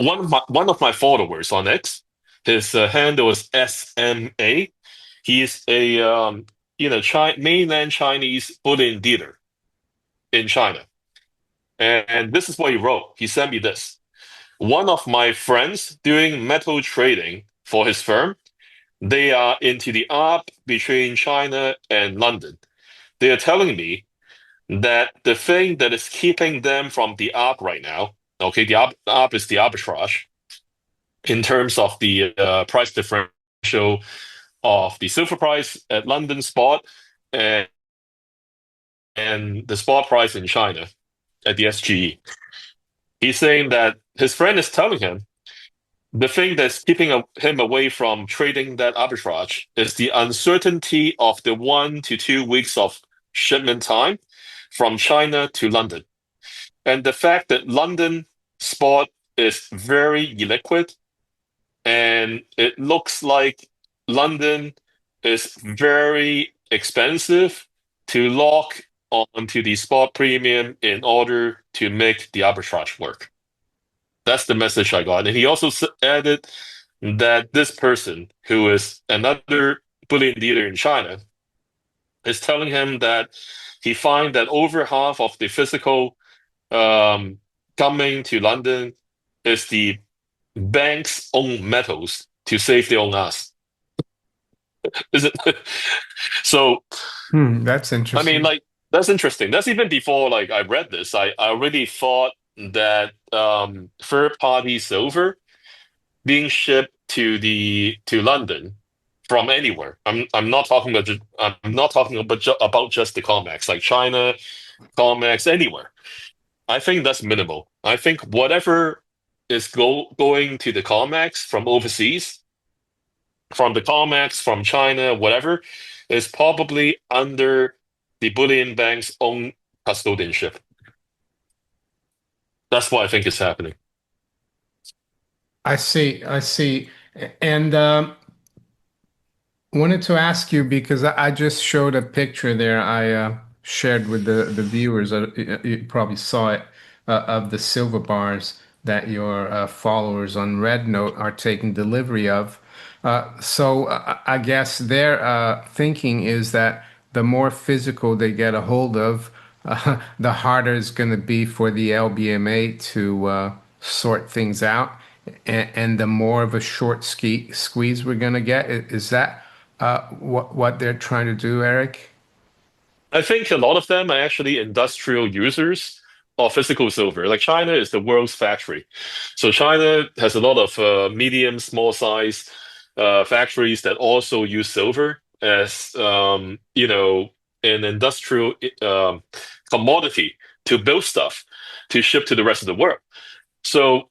one of my followers on X, his handle is SMA. He's a mainland Chinese bullion dealer in China, and this is what he wrote. He sent me this. One of my friends doing metal trading for his firm. They are into the arb between China and London. They are telling me that the thing that is keeping them from the arb right now, okay, the arb is the arbitrage in terms of the price differential of the silver price at London spot and, and the spot price in China at the SGE. He's saying that his friend is telling him the thing that's keeping him away from trading that arbitrage is the uncertainty of the 1 to 2 weeks of shipment time from China to London. And the fact that London spot is very illiquid and it looks like London is very expensive to lock onto the spot premium in order to make the arbitrage work. That's the message I got. And he also added that this person, who is another bullion dealer in China, is telling him that he find that over half of the physical coming to London is the bank's own metals to save their own ass. Is it? So, That's I mean, interesting. like, that's interesting. That's even before like I read this. I really thought that third party silver being shipped to London from anywhere. I'm not talking about I'm not talking about just the Comex, like China, Comex, anywhere. I think that's minimal. I think whatever is going to the Comex from overseas, from the Comex, from China, whatever, is probably under the bullion bank's own custodianship. That's what I think is happening. I see. I see. And wanted to ask you because I just showed a picture there. I shared with the viewers. You probably saw it of the silver bars that your followers on Red Note are taking delivery of. So I guess their thinking is that the more physical they get a hold of, the harder it's going to be for the LBMA to sort things out, and the more of a short squeeze we're going to get. Is that what they're trying to do, Eric? I think a lot of them are actually industrial users of physical silver. Like China is the world's factory. So China has a lot of medium, small size factories that also use silver as an industrial commodity to build stuff to ship to the rest of the world. So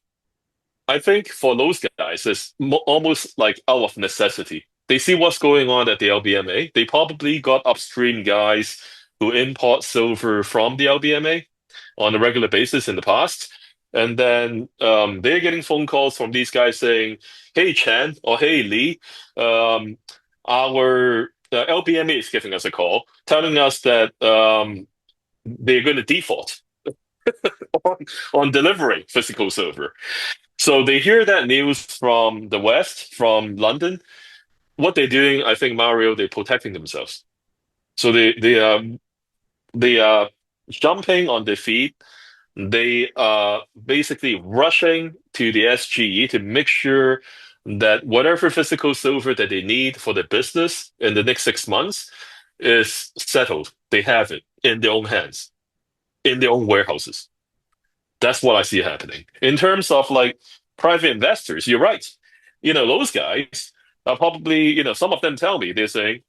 I think for those guys, it's almost like out of necessity. They see what's going on at the LBMA. They probably got upstream guys who import silver from the LBMA on a regular basis in the past. And then they're getting phone calls from these guys saying, "Hey, Chen," or "Hey, Lee, our LBMA is giving us a call, telling us that they're going to default on, on delivering physical silver." So they hear that news from the West, from London. What they're doing, I think, Mario, they're protecting themselves. So they are jumping on their feet. They are basically rushing to the SGE to make sure that whatever physical silver that they need for the business in the next 6 months is settled. They have it in their own hands, in their own warehouses. That's what I see happening. In terms of like private investors, you're right. Those guys are probably, some of them tell me, they're saying,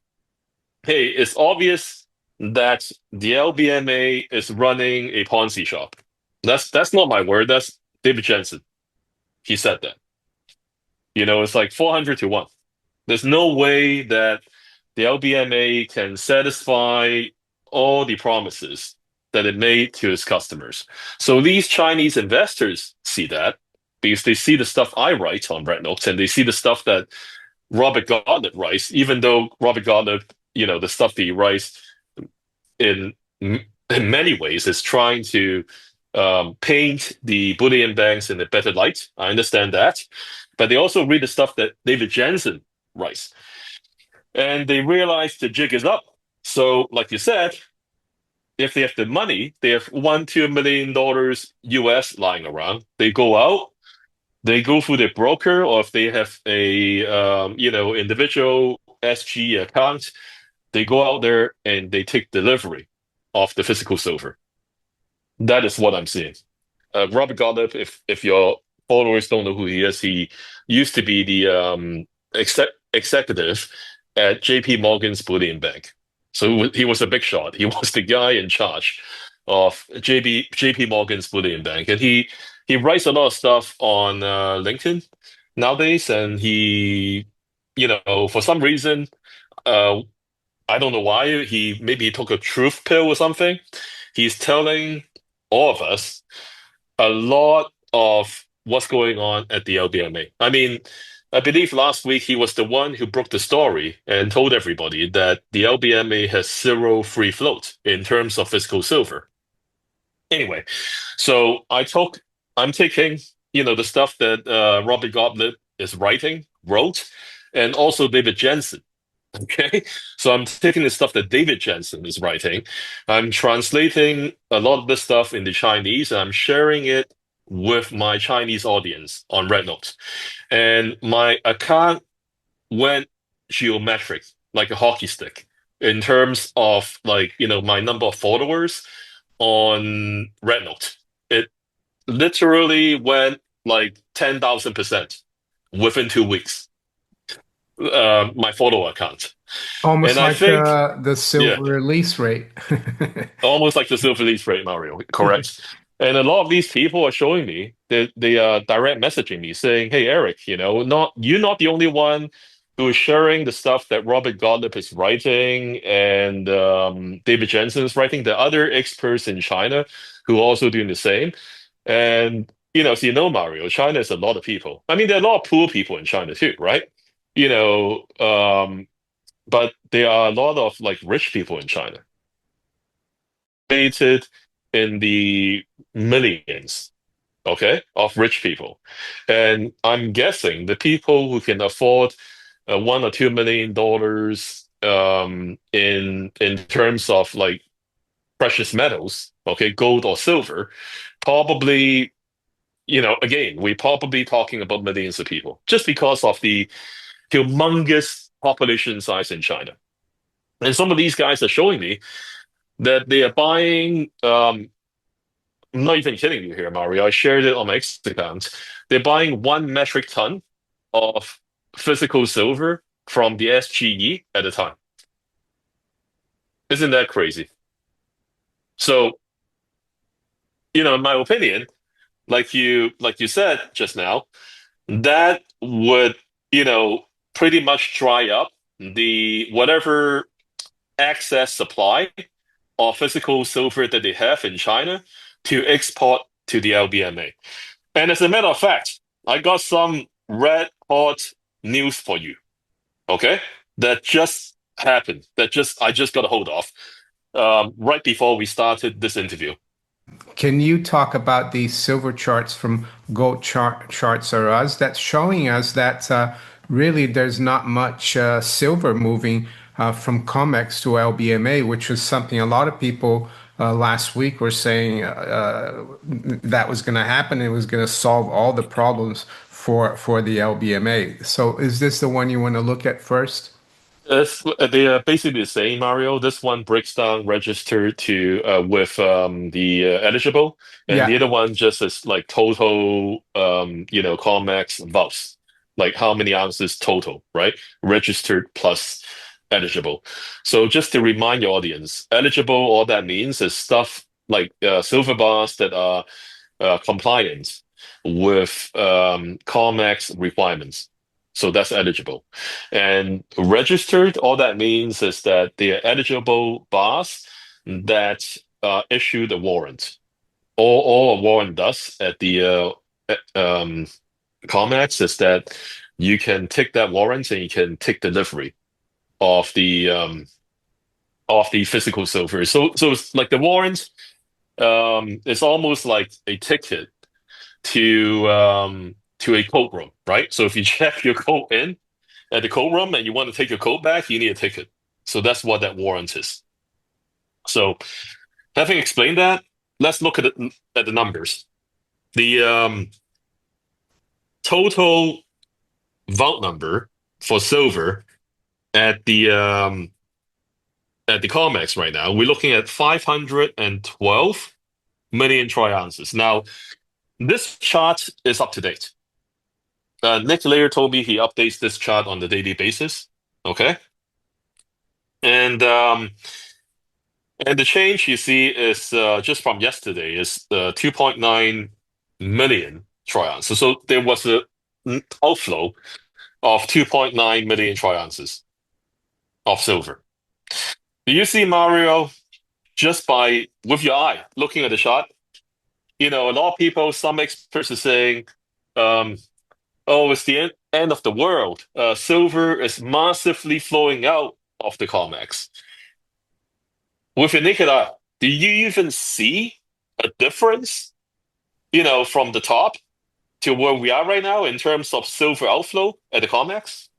"Hey, it's obvious that the LBMA is running a Ponzi shop." That's not my word. That's David Jensen. He said that. It's like 400 to 1. There's no way that the LBMA can satisfy all the promises that it made to its customers. So these Chinese investors see that because they see the stuff I write on Red Notes and they see the stuff that Robert Gauntlet writes, even though Robert Gauntlet, the stuff that he writes in in many ways is trying to paint the bullion banks in a better light. I understand that, but they also read the stuff that David Jensen writes, and they realize the jig is up. So, like you said, if they have the money, they have $1, $2 million US lying around. They go out, they go through their broker, or if they have a individual SG account, they go out there and they take delivery of the physical silver. That is what I'm seeing. Robert Godiff, if your followers don't know who he is, he used to be the executive at JP Morgan's Bullion Bank. So he was a big shot. He was the guy in charge of JP Morgan's Bullion Bank, and he writes a lot of stuff on LinkedIn nowadays. And for some reason, uh, I don't know why, he maybe he took a truth pill or something. He's telling all of us a lot of what's going on at the LBMA. I mean, I believe last week he was the one who broke the story and told everybody that the LBMA has zero free float in terms of physical silver. Anyway, so I'm taking, the stuff that Robert Gottlieb is wrote, and also David Jensen. Okay, so I'm taking the stuff that David Jensen is writing. I'm translating a lot of this stuff into Chinese, and I'm sharing it with my Chinese audience on Rednote. And my account went geometric, like a hockey stick, in terms of my number of followers on Rednote. It literally went like 10,000% within 2 weeks. My follow account. Almost And I like think, the yeah, silver release rate. almost like the silver leaf rate, Mario. Correct. And a lot of these people are showing me they are direct messaging me saying, "Hey, Eric, you're not the only one who is sharing the stuff that Robert Gottlieb is writing and David Jensen is writing. The other experts in China who are also doing the same." And so Mario, China is a lot of people. I mean, there are a lot of poor people in China too, right? You know, um, but there are a lot of like rich people in China, rated in the millions, okay, of rich people. And I'm guessing the people who can afford $1 or $2 million in terms of like precious metals, okay, gold or silver, probably, again, we're probably talking about millions of people just because of the humongous population size in China. And some of these guys are showing me that they are buying. I'm not even kidding you here, Mario. I shared it on my X account. They're buying 1 metric ton of physical silver from the SGE at a time. Isn't that crazy? So, in my opinion, like you said just now, that would, pretty much dry up the whatever excess supply of physical silver that they have in China to export to the LBMA. And as a matter of fact, I got some red hot news for you. Okay, that just happened. I just got a hold of right before we started this interview. Can you talk about the silver charts from Gold Charts R Us that's showing us that really there's not much silver moving from Comex to LBMA, which was something a lot of people last week were saying that was going to happen. It was going to solve all the problems for the LBMA. So is this the one you want to look at first? They are basically the same, Mario. This one breaks down registered to with the eligible, and the Yeah. other one just is like total, Comex votes, like how many ounces total, right? Registered plus eligible. So just to remind your audience, eligible, all that means is stuff like silver bars that are compliant with Comex requirements. So that's eligible. And registered, all that means is that they are eligible bars that issue the warrant. All a warrant does at the Comex is that you can take that warrant and you can take delivery of the physical silver. So it's like the warrant. It's almost like a ticket to a coat room, right? So if you check your coat in at the coat room and you want to take your coat back, you need a ticket. So that's what that warrant is. So having explained that, let's look at the numbers. The total vault number for silver at the Comex right now, we're looking at 512 million troy ounces. Now, this chart is up to date. Nick later told me he updates this chart on the daily basis. Okay, and um, and the change you see is just from yesterday is 2.9 million troy ounces. So there was a outflow of 2.9 million troy ounces of silver. Do you see, Mario, just by with your eye looking at the chart? A lot of people, some experts are saying, um, "Oh, it's the end of the world. Silver is massively flowing out of the COMEX." With your naked eye, do you even see a difference? From the top to where we are right now in terms of silver outflow at the COMEX?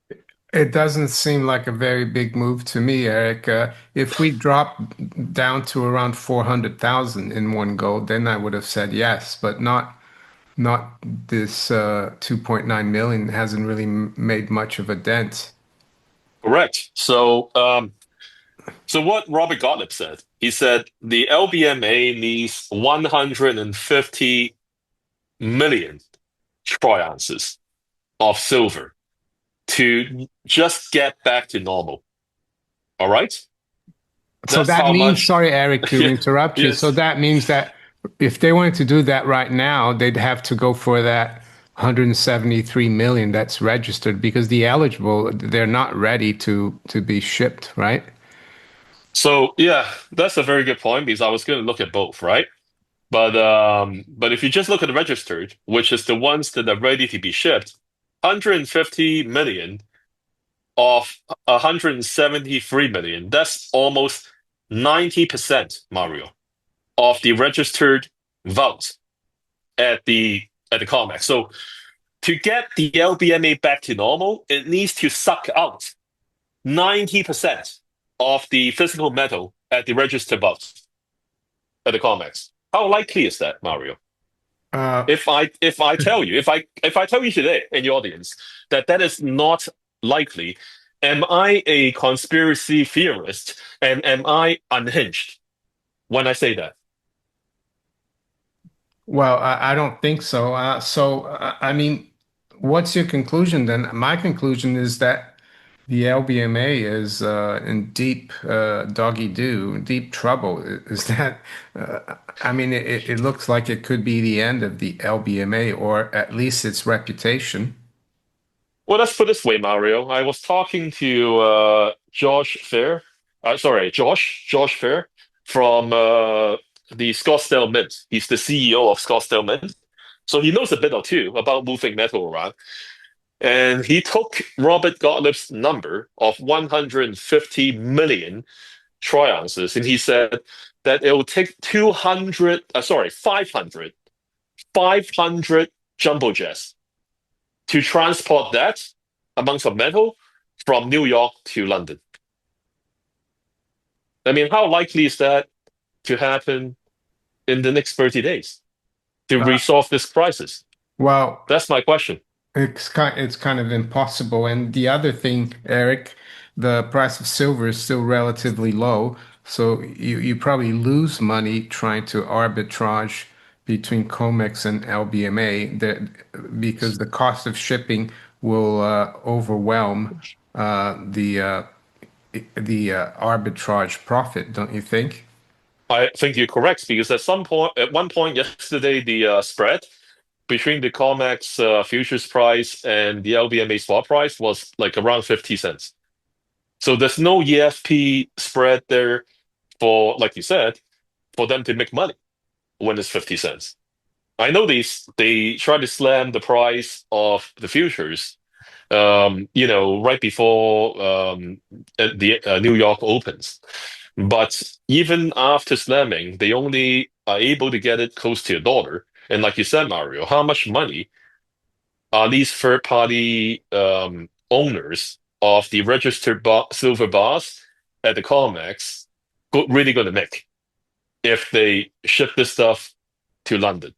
It doesn't seem like a very big move to me, Eric. If we drop down to around 400,000 in one go, then I would have said yes, but not this 2.9 million hasn't really made much of a dent. Correct. So what Robert Gottlieb said, he said the LBMA needs 150 million troy ounces of silver to just get back to normal. All right? So That's that how means, much. sorry, Eric, to Yeah, interrupt you. So yes. that means that if they wanted to do that right now, they'd have to go for that 173 million that's registered because the eligible, they're not ready to be shipped, right? So yeah, that's a very good point because I was going to look at both, right? But if you just look at the registered, which is the ones that are ready to be shipped, 150 million of 173 million, that's almost 90%, Mario, of the registered votes at the COMEX. So to get the LBMA back to normal, it needs to suck out 90% of the physical metal at the registered votes at the COMEX. How likely is that, Mario? Uh, If I tell you today in the audience that that is not likely, am I a conspiracy theorist and am I unhinged when I say that? well, I don't think so. I mean, what's your conclusion then? My conclusion is that the LBMA is in deep doggy do, deep trouble. Is that, I mean, it looks like it could be the end of the LBMA or at least its reputation. Well, let's put it this way, Mario. I was talking to Josh Fair from the Scottsdale Mint. He's the CEO of Scottsdale Mint. So he knows a bit or two about moving metal around. And he took Robert Gottlieb's number of 150 million troy ounces, and he said that it will take 500 jumbo jets to transport that amounts of metal from New York to London. I mean, how likely is that to happen in the next 30 days to Uh, resolve this crisis? well, That's my question. it's kind of impossible. And the other thing, Eric, the price of silver is still relatively low, so you probably lose money trying to arbitrage between Comex and LBMA because the cost of shipping will overwhelm the arbitrage profit, don't you think? I think you're correct because at one point yesterday, the spread between the COMEX futures price and the LBMA spot price was like around 50 cents. So there's no EFP spread there for, like you said, for them to make money when it's 50 cents. I know they try to slam the price of the futures, right before the New York opens. But even after slamming, they only are able to get it close to $1. And like you said, Mario, how much money are these third-party owners of the registered silver bars at the Comex really going to make if they ship this stuff to London?